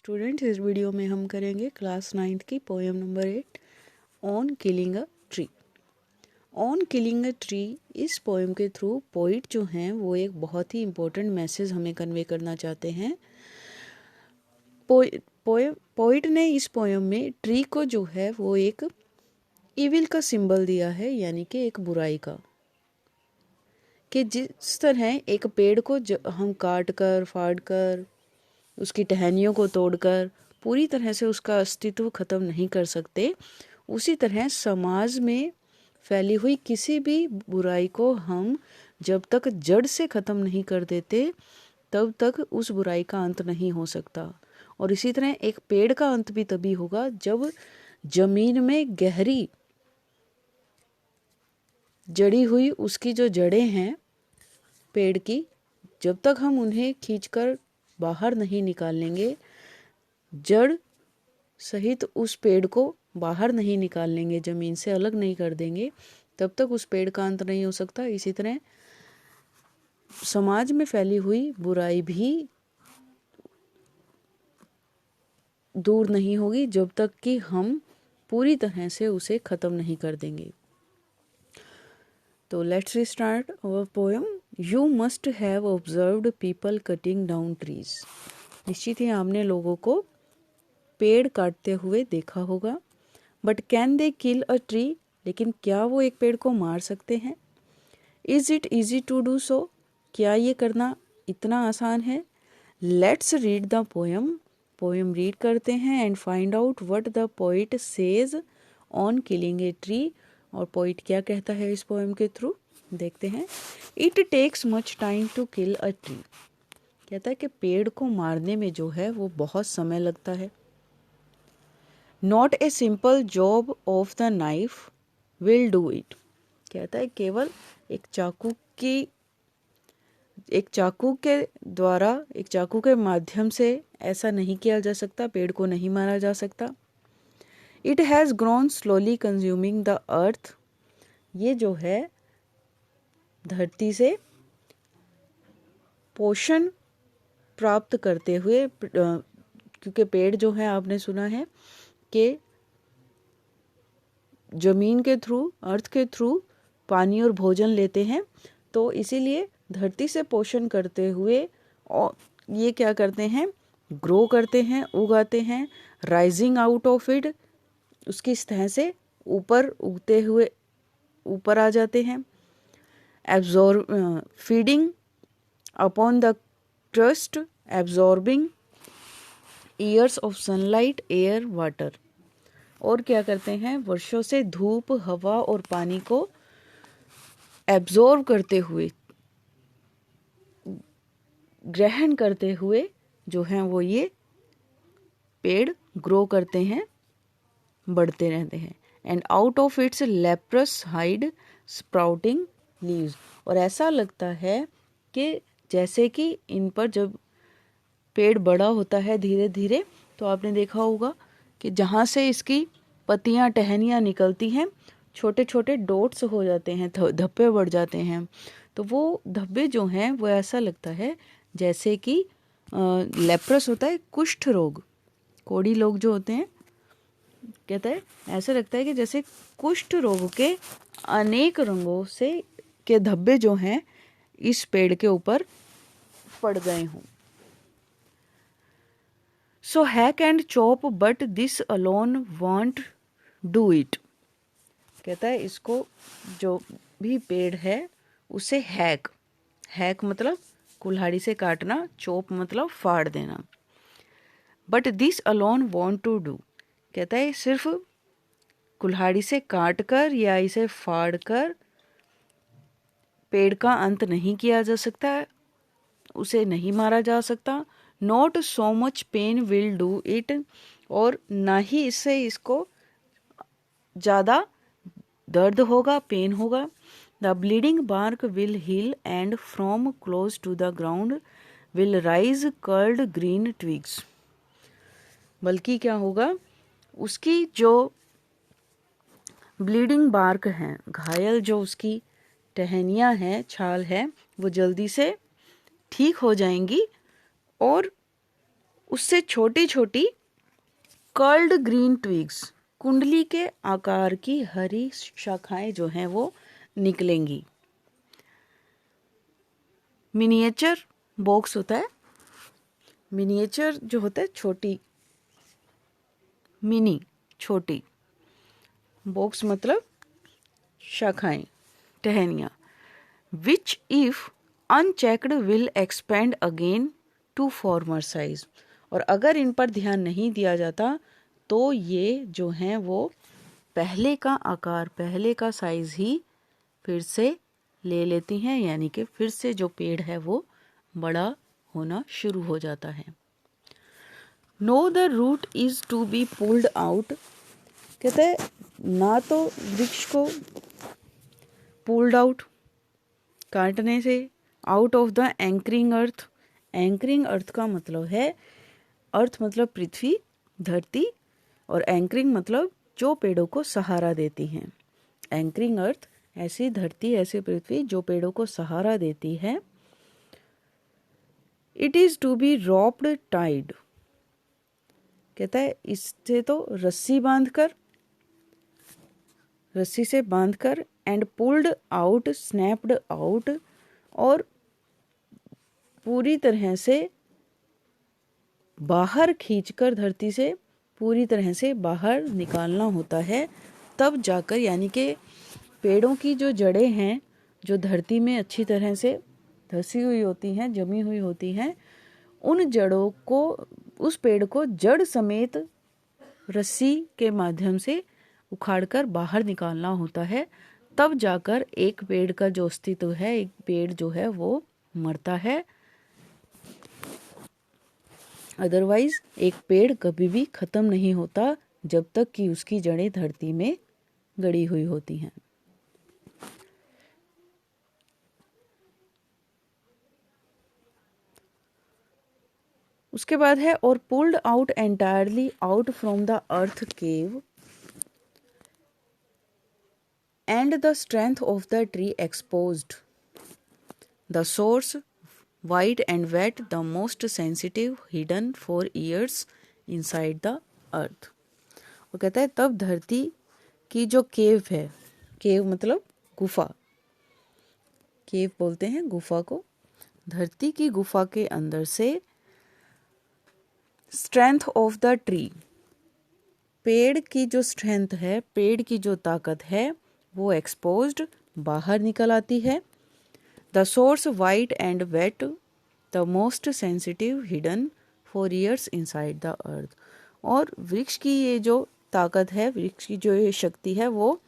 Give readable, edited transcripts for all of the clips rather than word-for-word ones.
Students, इस video में हम करेंगे क्लास 9th की poem number 8 on killing a tree. On killing a tree इस पोएम के थ्रू पोइट जो हैं वो एक बहुत ही इम्पोर्टेंट मैसेज हमें कन्वे करना चाहते हैं। पोइट ने इस पोएम में ट्री को जो है वो एक इविल का सिंबल दिया है, यानी कि एक बुराई का, कि जिस तरह एक पेड़ को हम काट कर फाड़ कर उसकी टहनियों को तोड़कर पूरी तरह से उसका अस्तित्व ख़त्म नहीं कर सकते, उसी तरह समाज में फैली हुई किसी भी बुराई को हम जब तक जड़ से ख़त्म नहीं कर देते तब तक उस बुराई का अंत नहीं हो सकता। और इसी तरह एक पेड़ का अंत भी तभी होगा जब ज़मीन में गहरी जड़ी हुई उसकी जो जड़ें हैं पेड़ की, जब तक हम उन्हें खींचकर बाहर नहीं निकाल लेंगे, जड़ सहित उस पेड़ को बाहर नहीं निकाल लेंगे, ज़मीन से अलग नहीं कर देंगे, तब तक उस पेड़ का अंत नहीं हो सकता। इसी तरह समाज में फैली हुई बुराई भी दूर नहीं होगी जब तक कि हम पूरी तरह से उसे ख़त्म नहीं कर देंगे। तो let's start our poem. You must have observed people cutting down trees. निश्चित ही आपने लोगों को पेड़ काटते हुए देखा होगा। But can they kill a tree, लेकिन क्या वो एक पेड़ को मार सकते हैं? Is it easy to do so, क्या ये करना इतना आसान है? Let's read the poem. Poem read करते हैं and find out what the poet says on killing a tree. और पोइट क्या कहता है इस पोएम के थ्रू, देखते हैं। It takes much time to kill a tree. कहता है कि पेड़ को मारने में जो है वो बहुत समय लगता है। Not a simple job of the knife will do it. कहता है केवल एक चाकू के माध्यम से ऐसा नहीं किया जा सकता, पेड़ को नहीं मारा जा सकता। It has grown slowly consuming the earth. ये जो है धरती से पोषण प्राप्त करते हुए, क्योंकि पेड़ जो है आपने सुना है कि जमीन के थ्रू, अर्थ के थ्रू पानी और भोजन लेते हैं, तो इसीलिए धरती से पोषण करते हुए और ये क्या करते हैं, ग्रो करते हैं, उगाते हैं। राइजिंग आउट ऑफ इट, उसकी सतह से ऊपर उगते हुए ऊपर आ जाते हैं। Absorb feeding upon the crust, absorbing years of sunlight, air, water. और क्या करते हैं, वर्षों से धूप, हवा और पानी को एब्जॉर्ब करते हुए, ग्रहण करते हुए जो हैं वो ये पेड़ ग्रो करते हैं, बढ़ते रहते हैं। And out of its leprous hide sprouting leaves. और ऐसा लगता है कि जैसे कि इन पर जब पेड़ बड़ा होता है धीरे धीरे, तो आपने देखा होगा कि जहाँ से इसकी पत्तियाँ, टहनियाँ निकलती हैं, छोटे छोटे डॉट्स हो जाते हैं, धब्बे बढ़ जाते हैं। तो वो धब्बे जो हैं वो ऐसा लगता है जैसे कि लेप्रस होता है, कुष्ठ रोग, कोढ़ी लोग जो होते हैं, कहता है ऐसा लगता है कि जैसे कुष्ठ रोग के अनेक रंगों से के धब्बे जो हैं इस पेड़ के ऊपर पड़ गए हों। So hack and chop but this alone won't do it. कहता है इसको, जो भी पेड़ है उसे हैक मतलब कुल्हाड़ी से काटना, चॉप मतलब फाड़ देना। But this alone won't to do, कहता है सिर्फ कुल्हाड़ी से काट कर या इसे फाड़ कर पेड़ का अंत नहीं किया जा सकता, उसे नहीं मारा जा सकता। Not so much pain will do it, और ना ही इससे इसको ज़्यादा दर्द होगा, पेन होगा। The bleeding bark will heal and from close to the ground will rise curled green twigs. बल्कि क्या होगा, उसकी जो ब्लीडिंग बार्क हैं, घायल जो उसकी टहनियाँ हैं, छाल है, वो जल्दी से ठीक हो जाएंगी और उससे छोटी छोटी कर्ल्ड ग्रीन ट्विग्स, कुंडली के आकार की हरी शाखाएं जो हैं वो निकलेंगी। मिनिएचर बॉक्स होता है, मिनिएचर जो होता है छोटी, मिनी छोटी, बॉक्स मतलब शाखाएं, टहनियाँ। Which if unchecked will expand again to former size, और अगर इन पर ध्यान नहीं दिया जाता तो ये जो हैं वो पहले का आकार, पहले का साइज ही फिर से ले लेती हैं, यानी कि फिर से जो पेड़ है वो बड़ा होना शुरू हो जाता है। No the root is to be pulled out, कहते हैं ना तो वृक्ष को पुल्ड आउट, काटने से, out of the anchoring earth. Anchoring earth का मतलब है, अर्थ मतलब पृथ्वी, धरती, और एंकरिंग मतलब जो पेड़ों को सहारा देती हैं। एंकरिंग अर्थ ऐसी धरती, ऐसी पृथ्वी जो पेड़ों को सहारा देती है। It is to be roped tied, कहता है इससे तो रस्सी बांधकर, रस्सी से बांधकर, and pulled out, snapped out, और पूरी तरह से बाहर खींचकर धरती से पूरी तरह से बाहर निकालना होता है, तब जाकर, यानी कि पेड़ों की जो जड़ें हैं जो धरती में अच्छी तरह से धसी हुई होती हैं, जमी हुई होती हैं, उन जड़ों को, उस पेड़ को जड़ समेत रस्सी के माध्यम से उखाड़कर बाहर निकालना होता है, तब जाकर एक पेड़ का जो अस्तित्व है, एक पेड़ जो है वो मरता है। अदरवाइज एक पेड़ कभी भी खत्म नहीं होता जब तक कि उसकी जड़ें धरती में गड़ी हुई होती हैं। उसके बाद है और pulled out entirely out from the earth cave and the strength of the tree exposed, the source white and wet, the most sensitive hidden for years inside the earth। वो कहता है तब धरती की जो केव है, केव मतलब गुफा, केव बोलते हैं गुफा को, धरती की गुफा के अंदर से स्ट्रेंथ ऑफ द ट्री, पेड़ की जो स्ट्रेंथ है, पेड़ की जो ताकत है वो एक्सपोज्ड, बाहर निकल आती है। The source white and wet, the most sensitive hidden for years inside the earth. और वृक्ष की ये जो ताकत है, वृक्ष की जो ये शक्ति है, वो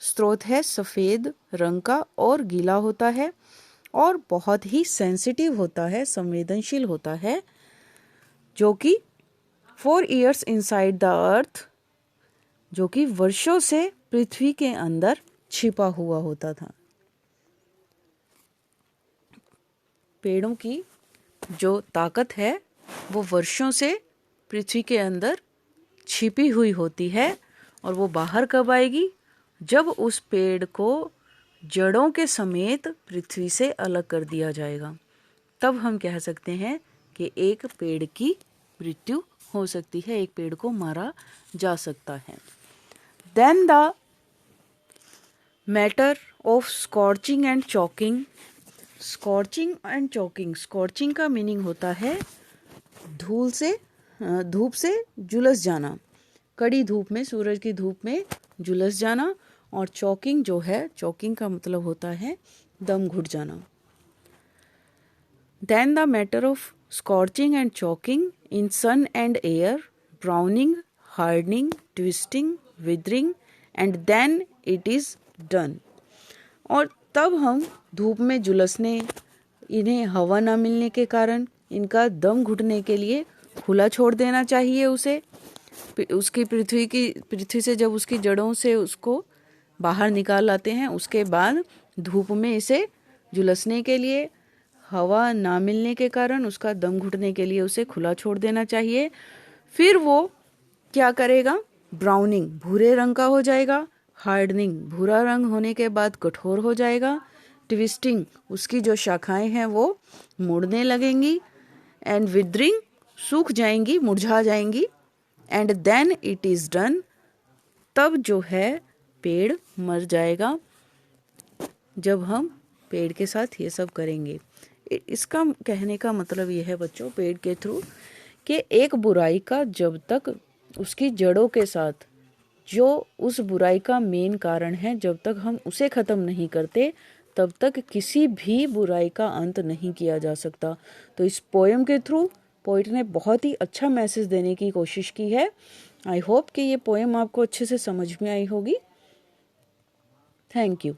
स्रोत है सफ़ेद रंग का और गीला होता है और बहुत ही सेंसिटिव होता है, संवेदनशील होता है, जो कि 4 ईयर्स इनसाइड द अर्थ, जो कि वर्षों से पृथ्वी के अंदर छिपा हुआ होता था। पेड़ों की जो ताकत है वो वर्षों से पृथ्वी के अंदर छिपी हुई होती है, और वो बाहर कब आएगी? जब उस पेड़ को जड़ों के समेत पृथ्वी से अलग कर दिया जाएगा, तब हम कह सकते हैं कि एक पेड़ की मृत्यु हो सकती है, एक पेड़ को मारा जा सकता है। Then the matter of scorching and choking, scorching and choking, scorching का मीनिंग होता है धूप से झुलस जाना, कड़ी धूप में, सूरज की धूप में झुलस जाना, और चॉकिंग जो है, चॉकिंग का मतलब होता है दम घुट जाना। Then the matter of scorching and choking in sun and air, browning, hardening, twisting, withering, and then it is done। और तब हम धूप में झुलसने, इन्हें हवा ना मिलने के कारण इनका दम घुटने के लिए खुला छोड़ देना चाहिए उसे, उसकी पृथ्वी से जब उसकी जड़ों से उसको बाहर निकाल लाते हैं, उसके बाद धूप में इसे झुलसने के लिए, हवा ना मिलने के कारण उसका दम घुटने के लिए उसे खुला छोड़ देना चाहिए। फिर वो क्या करेगा? ब्राउनिंग, भूरे रंग का हो जाएगा। हार्डनिंग, भूरा रंग होने के बाद कठोर हो जाएगा। ट्विस्टिंग, उसकी जो शाखाएं हैं वो मुड़ने लगेंगी। एंड विदरिंग, सूख जाएंगी, मुरझा जाएंगी, and then it is done, तब जो है पेड़ मर जाएगा जब हम पेड़ के साथ ये सब करेंगे। इसका कहने का मतलब ये है बच्चों, पेड़ के थ्रू, कि एक बुराई का जब तक उसकी जड़ों के साथ जो उस बुराई का मेन कारण है, जब तक हम उसे ख़त्म नहीं करते तब तक किसी भी बुराई का अंत नहीं किया जा सकता। तो इस पोएम के थ्रू पोइट ने बहुत ही अच्छा मैसेज देने की कोशिश की है। आई होप कि ये पोएम आपको अच्छे से समझ में आई होगी। Thank you.